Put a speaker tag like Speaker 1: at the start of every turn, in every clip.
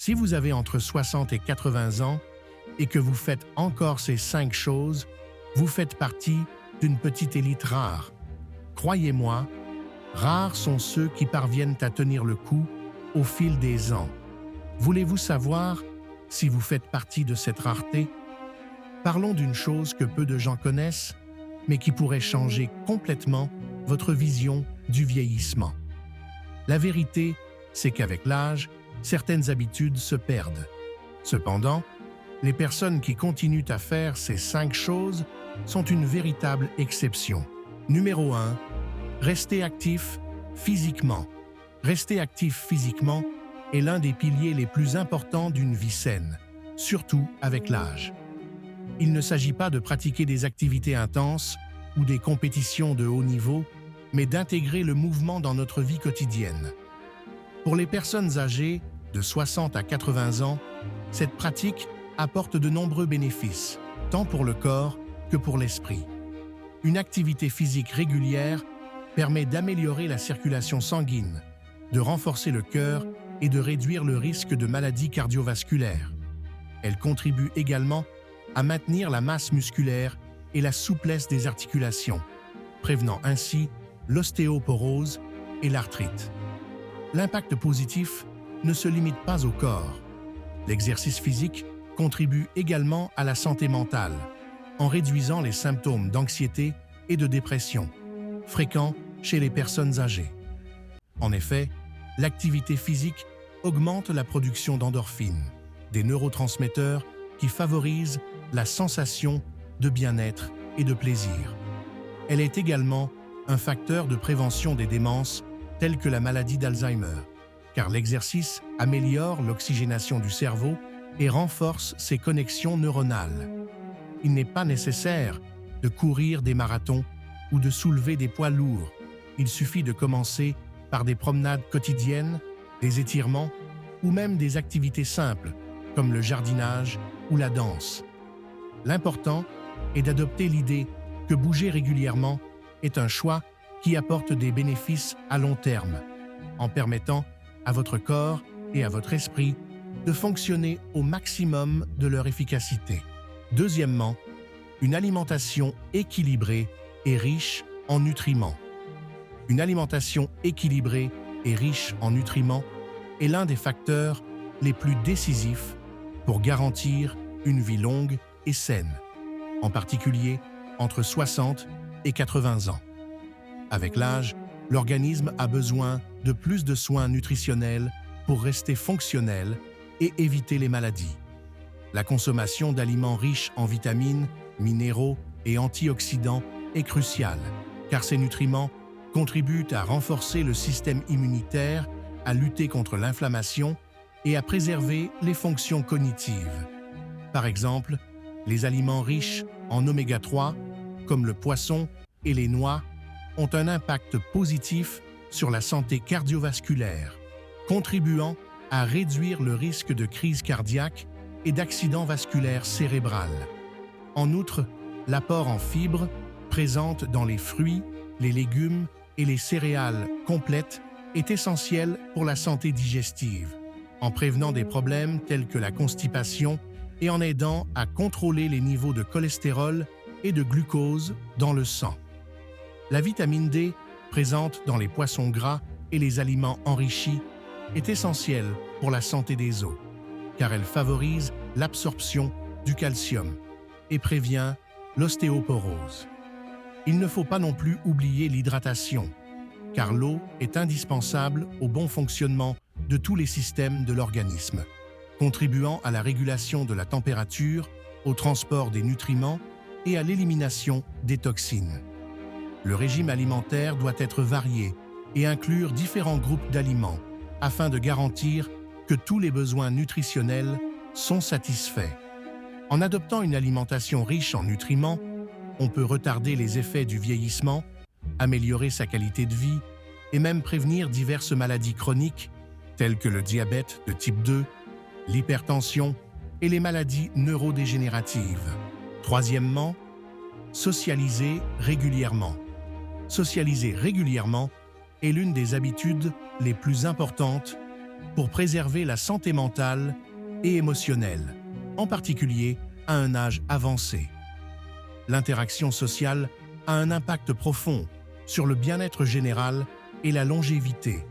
Speaker 1: Si vous avez entre 60 et 80 ans et que vous faites encore ces 5 choses, vous faites partie d'une petite élite rare. Croyez-moi, rares sont ceux qui parviennent à tenir le coup au fil des ans. Voulez-vous savoir si vous faites partie de cette rareté? Parlons d'une chose que peu de gens connaissent, mais qui pourrait changer complètement votre vision du vieillissement. La vérité, c'est qu'avec l'âge, certaines habitudes se perdent. Cependant, les personnes qui continuent à faire ces 5 choses sont une véritable exception. Numéro 1. Restez actif physiquement. Rester actif physiquement est l'un des piliers les plus importants d'une vie saine, surtout avec l'âge. Il ne s'agit pas de pratiquer des activités intenses ou des compétitions de haut niveau, mais d'intégrer le mouvement dans notre vie quotidienne. Pour les personnes âgées de 60 à 80 ans, cette pratique apporte de nombreux bénéfices, tant pour le corps que pour l'esprit. Une activité physique régulière permet d'améliorer la circulation sanguine, de renforcer le cœur et de réduire le risque de maladies cardiovasculaires. Elle contribue également à maintenir la masse musculaire et la souplesse des articulations, prévenant ainsi l'ostéoporose et l'arthrite. L'impact positif ne se limite pas au corps. L'exercice physique contribue également à la santé mentale, en réduisant les symptômes d'anxiété et de dépression, fréquents chez les personnes âgées. En effet, l'activité physique augmente la production d'endorphines, des neurotransmetteurs qui favorisent la sensation de bien-être et de plaisir. Elle est également un facteur de prévention des démences telles que la maladie d'Alzheimer, car l'exercice améliore l'oxygénation du cerveau et renforce ses connexions neuronales. Il n'est pas nécessaire de courir des marathons ou de soulever des poids lourds. Il suffit de commencer par des promenades quotidiennes, des étirements ou même des activités simples comme le jardinage ou la danse. L'important est d'adopter l'idée que bouger régulièrement est un choix qui apporte des bénéfices à long terme, en permettant à votre corps et à votre esprit de fonctionner au maximum de leur efficacité. Deuxièmement, une alimentation équilibrée et riche en nutriments. Une alimentation équilibrée et riche en nutriments est l'un des facteurs les plus décisifs pour garantir une vie longue et saine, en particulier entre 60 et 80 ans. Avec l'âge, l'organisme a besoin de plus de soins nutritionnels pour rester fonctionnel et éviter les maladies. La consommation d'aliments riches en vitamines, minéraux et antioxydants est cruciale, car ces nutriments contribuent à renforcer le système immunitaire, à lutter contre l'inflammation et à préserver les fonctions cognitives. Par exemple, les aliments riches en oméga 3, comme le poisson et les noix, ont un impact positif sur la santé cardiovasculaire, contribuant à réduire le risque de crise cardiaque et d'accident vasculaire cérébral. En outre, l'apport en fibres, présente dans les fruits, les légumes et les céréales complètes, est essentiel pour la santé digestive, en prévenant des problèmes tels que la constipation et en aidant à contrôler les niveaux de cholestérol et de glucose dans le sang. La vitamine D, présente dans les poissons gras et les aliments enrichis, est essentielle pour la santé des os, car elle favorise l'absorption du calcium et prévient l'ostéoporose. Il ne faut pas non plus oublier l'hydratation, car l'eau est indispensable au bon fonctionnement de tous les systèmes de l'organisme, contribuant à la régulation de la température, au transport des nutriments et à l'élimination des toxines. Le régime alimentaire doit être varié et inclure différents groupes d'aliments afin de garantir que tous les besoins nutritionnels sont satisfaits. En adoptant une alimentation riche en nutriments, on peut retarder les effets du vieillissement, améliorer sa qualité de vie et même prévenir diverses maladies chroniques telles que le diabète de type 2, l'hypertension et les maladies neurodégénératives. Troisièmement, socialiser régulièrement. Socialiser régulièrement est l'une des habitudes les plus importantes pour préserver la santé mentale et émotionnelle, en particulier à un âge avancé. L'interaction sociale a un impact profond sur le bien-être général et la longévité,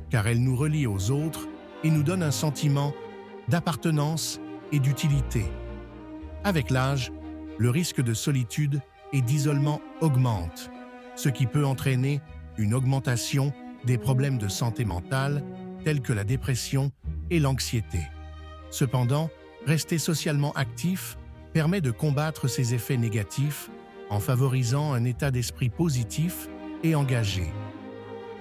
Speaker 1: car elle nous relie aux autres et nous donne un sentiment d'appartenance et d'utilité. Avec l'âge, le risque de solitude et d'isolement augmente, ce qui peut entraîner une augmentation des problèmes de santé mentale tels que la dépression et l'anxiété. Cependant, rester socialement actif permet de combattre ces effets négatifs en favorisant un état d'esprit positif et engagé.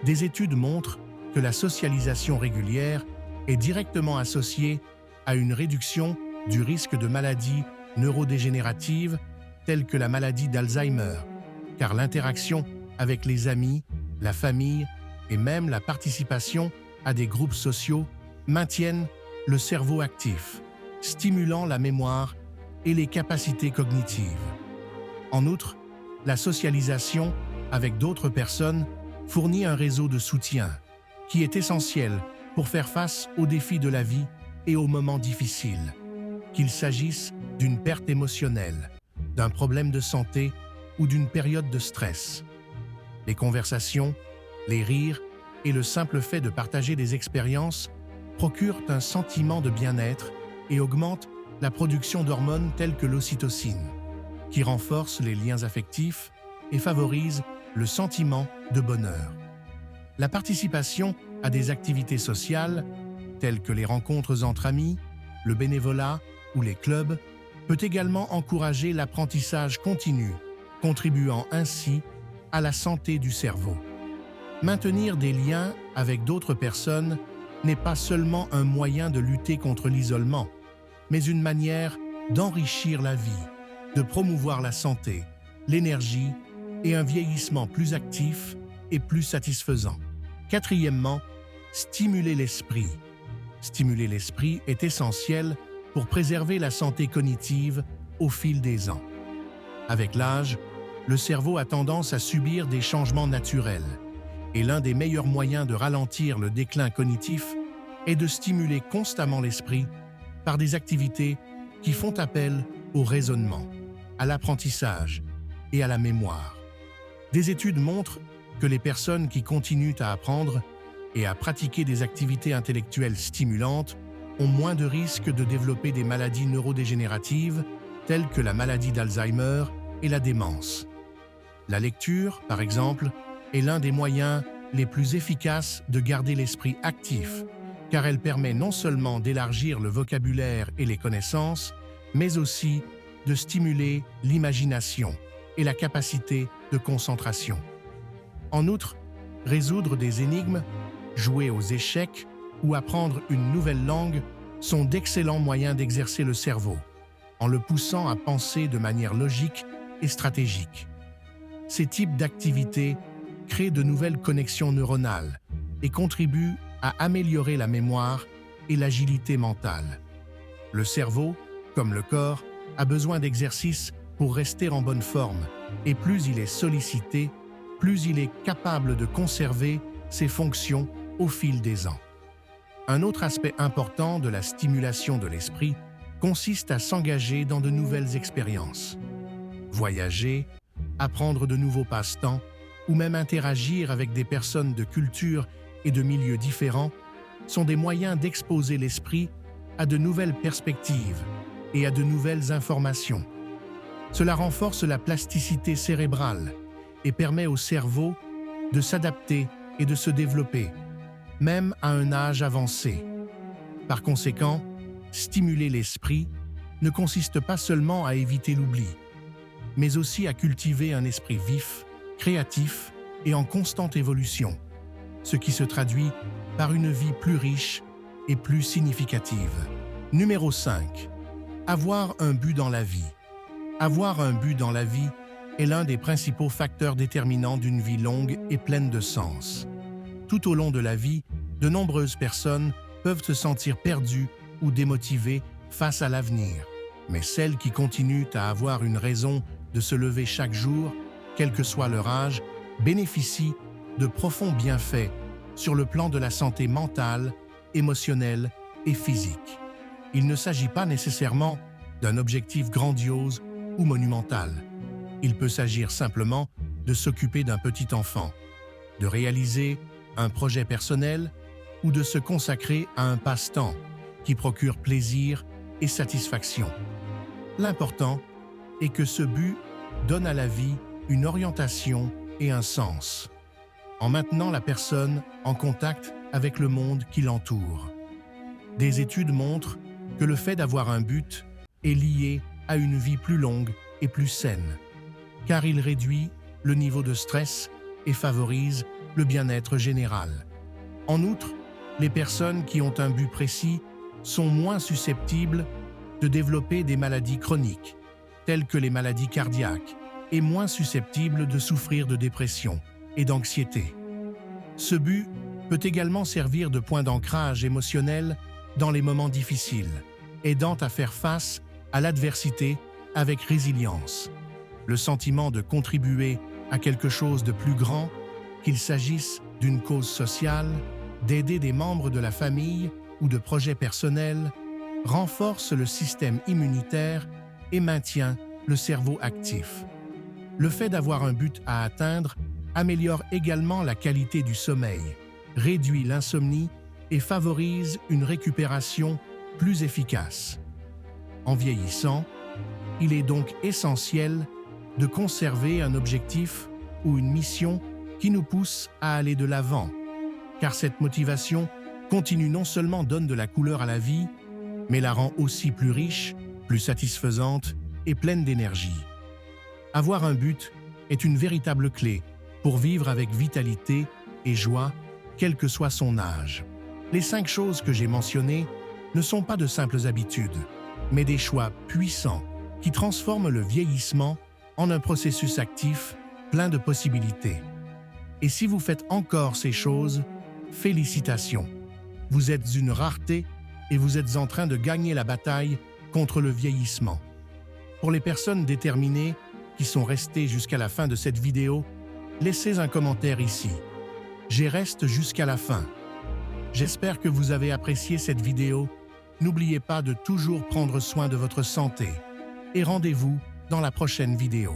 Speaker 1: Des études montrent que la socialisation régulière est directement associée à une réduction du risque de maladies neurodégénératives telles que la maladie d'Alzheimer, car l'interaction avec les amis, la famille et même la participation à des groupes sociaux maintiennent le cerveau actif, stimulant la mémoire et les capacités cognitives. En outre, la socialisation avec d'autres personnes fournit un réseau de soutien qui est essentiel pour faire face aux défis de la vie et aux moments difficiles, qu'il s'agisse d'une perte émotionnelle, d'un problème de santé ou d'une période de stress. Les conversations, les rires et le simple fait de partager des expériences procurent un sentiment de bien-être et augmentent la production d'hormones telles que l'ocytocine, qui renforcent les liens affectifs et favorisent le sentiment de bonheur. La participation à des activités sociales, telles que les rencontres entre amis, le bénévolat ou les clubs, peut également encourager l'apprentissage continu, contribuant ainsi à la santé du cerveau. Maintenir des liens avec d'autres personnes n'est pas seulement un moyen de lutter contre l'isolement, mais une manière d'enrichir la vie, de promouvoir la santé, l'énergie et un vieillissement plus actif et plus satisfaisant. Quatrièmement, stimuler l'esprit. Stimuler l'esprit est essentiel pour préserver la santé cognitive au fil des ans. Avec l'âge, le cerveau a tendance à subir des changements naturels, et l'un des meilleurs moyens de ralentir le déclin cognitif est de stimuler constamment l'esprit par des activités qui font appel au raisonnement, à l'apprentissage et à la mémoire. Des études montrent que les personnes qui continuent à apprendre et à pratiquer des activités intellectuelles stimulantes ont moins de risques de développer des maladies neurodégénératives telles que la maladie d'Alzheimer et la démence. La lecture, par exemple, est l'un des moyens les plus efficaces de garder l'esprit actif, car elle permet non seulement d'élargir le vocabulaire et les connaissances, mais aussi de stimuler l'imagination et la capacité de concentration. En outre, résoudre des énigmes, jouer aux échecs ou apprendre une nouvelle langue sont d'excellents moyens d'exercer le cerveau, en le poussant à penser de manière logique et stratégique. Ces types d'activités créent de nouvelles connexions neuronales et contribuent à améliorer la mémoire et l'agilité mentale. Le cerveau, comme le corps, a besoin d'exercices pour rester en bonne forme, et plus il est sollicité, plus il est capable de conserver ses fonctions au fil des ans. Un autre aspect important de la stimulation de l'esprit consiste à s'engager dans de nouvelles expériences. Voyager, apprendre de nouveaux passe-temps ou même interagir avec des personnes de cultures et de milieux différents sont des moyens d'exposer l'esprit à de nouvelles perspectives et à de nouvelles informations. Cela renforce la plasticité cérébrale et permet au cerveau de s'adapter et de se développer, même à un âge avancé. Par conséquent, stimuler l'esprit ne consiste pas seulement à éviter l'oubli, mais aussi à cultiver un esprit vif, créatif et en constante évolution, ce qui se traduit par une vie plus riche et plus significative. Numéro 5. Avoir un but dans la vie. Avoir un but dans la vie est l'un des principaux facteurs déterminants d'une vie longue et pleine de sens. Tout au long de la vie, de nombreuses personnes peuvent se sentir perdues ou démotivées face à l'avenir, mais celles qui continuent à avoir une raison de se lever chaque jour, quel que soit leur âge, bénéficient de profonds bienfaits sur le plan de la santé mentale émotionnelle et physique. Il ne s'agit pas nécessairement d'un objectif grandiose ou monumental. Il peut s'agir simplement de s'occuper d'un petit enfant, de réaliser un projet personnel ou de se consacrer à un passe-temps qui procure plaisir et satisfaction. L'important est que ce but donne à la vie une orientation et un sens, en maintenant la personne en contact avec le monde qui l'entoure. Des études montrent que le fait d'avoir un but est lié à une vie plus longue et plus saine, car il réduit le niveau de stress et favorise le bien-être général. En outre, les personnes qui ont un but précis sont moins susceptibles de développer des maladies chroniques, telles que les maladies cardiaques, et moins susceptibles de souffrir de dépression et d'anxiété. Ce but peut également servir de point d'ancrage émotionnel dans les moments difficiles, aidant à faire face à l'adversité avec résilience. Le sentiment de contribuer à quelque chose de plus grand, qu'il s'agisse d'une cause sociale, d'aider des membres de la famille ou de projets personnels, renforce le système immunitaire et maintient le cerveau actif. Le fait d'avoir un but à atteindre améliore également la qualité du sommeil, réduit l'insomnie et favorise une récupération plus efficace. En vieillissant, il est donc essentiel de conserver un objectif ou une mission qui nous pousse à aller de l'avant, car cette motivation continue non seulement donne de la couleur à la vie, mais la rend aussi plus riche, plus satisfaisante et pleine d'énergie. Avoir un but est une véritable clé pour vivre avec vitalité et joie, quel que soit son âge. Les 5 choses que j'ai mentionnées ne sont pas de simples habitudes, mais des choix puissants qui transforment le vieillissement en un processus actif plein de possibilités. Et si vous faites encore ces choses, félicitations! Vous êtes une rareté et vous êtes en train de gagner la bataille contre le vieillissement. Pour les personnes déterminées qui sont restées jusqu'à la fin de cette vidéo, laissez un commentaire ici. J'y reste jusqu'à la fin. J'espère que vous avez apprécié cette vidéo. N'oubliez pas de toujours prendre soin de votre santé. Et rendez-vous dans la prochaine vidéo.